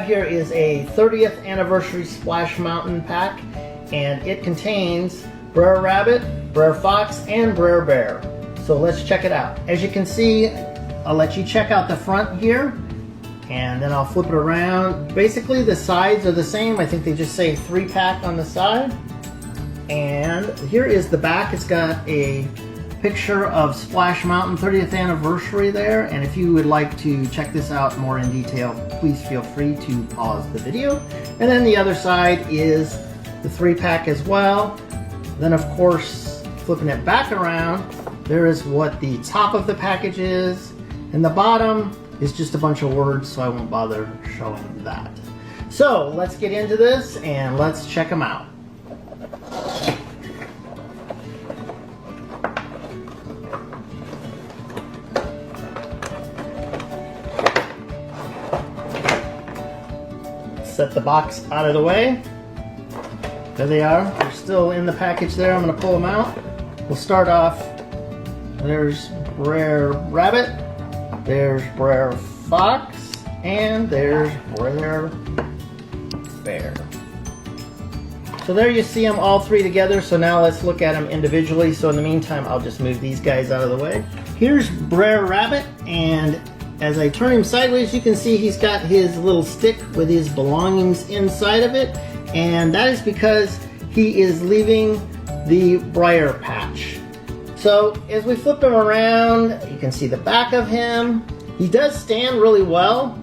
have here is a 30th anniversary Splash Mountain pack, and it contains Brare Rabbit, Brer Fox, and Brer Bear. So let's check it out. As you can see, I'll let you check out the front here, and then I'll flip it around. Basically the sides are the same. I think they just say 3-pack on the side. And here is the back. It's got a picture of Splash Mountain 30th anniversary there, and if you would like to check this out more in detail, please feel free to pause the video. And then the other side is the 3-pack as well. Then of course, flipping it back around, there is what the top of the package is, and the bottom is just a bunch of words, so I won't bother showing that. So let's get into this and let's check them out. Set the box out of the way. There they are. They're still in the package there. I'm going to pull them out. We'll start off. There's Brare Rabbit. There's Brer Fox. And there's Brare Bear. So there you see them all three together. So now let's look at them individually. So in the meantime, I'll just move these guys out of the way. Here's Brare Rabbit, and as I turn him sideways, you can see he's got his little stick with his belongings inside of it, and that is because he is leaving the briar patch. So as we flip him around, you can see the back of him. He does stand really well,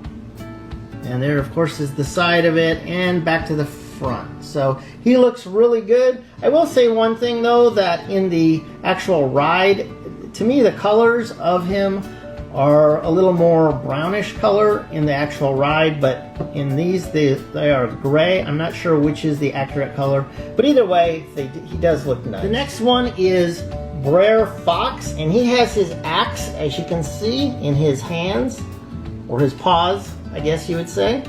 and there of course is the side of it and back to the front. So he looks really good. I will say one thing though, that in the actual ride, to me the colors of him are a little more brownish color in the actual ride, but in these they are gray. I'm not sure which is the accurate color, but either way he does look nice. The next one is Brer Fox, and he has his axe, as you can see, in his hands, or his paws, I guess you would say.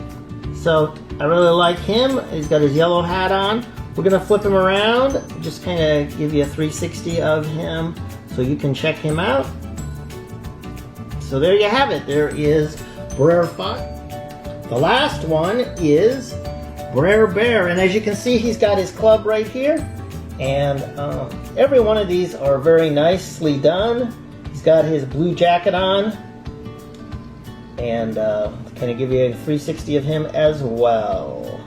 So I really like him. He's got his yellow hat on. We're gonna flip him around, just kind of give you a 360 of him so you can check him out. So there you have it. There is Brer Fox. The last one is Brer Bear, and as you can see, he's got his club right here, and every one of these are very nicely done. He's got his blue jacket on, and kind of give you a 360 of him as well.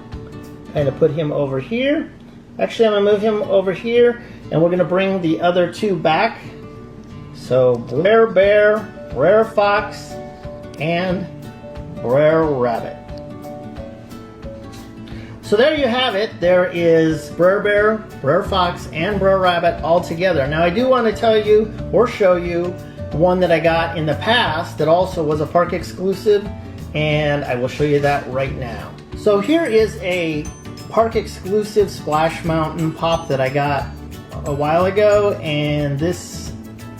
Kind of put him over here. Actually, I'm gonna move him over here, and we're gonna bring the other two back. So Brer Bear, Brer Fox, and Brare Rabbit. So there you have it. There is Brer Bear, Brer Fox, and Brare Rabbit all together. Now I do want to tell you or show you one that I got in the past that also was a park exclusive, and I will show you that right now. So here is a park exclusive Splash Mountain Pop that I got a while ago, and this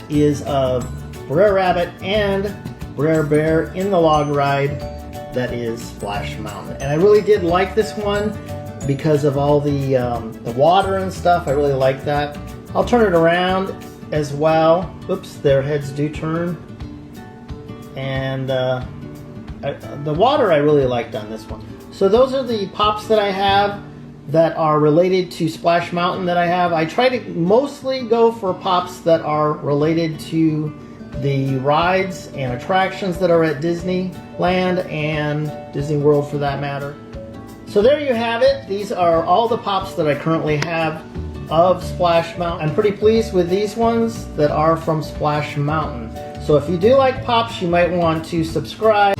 is of Brare Rabbit and Brer Bear in the log ride that is Splash Mountain. And I really did like this one because of all the water and stuff. I really like that. I'll turn it around as well. Oops, their heads do turn. And the water I really liked on this one. So those are the pops that I have that are related to Splash Mountain that I have. I try to mostly go for pops that are related to the rides and attractions that are at Disneyland and Disney World for that matter. So there you have it. These are all the pops that I currently have of Splash Mountain. I'm pretty pleased with these ones that are from Splash Mountain. So if you do like pops, you might want to subscribe.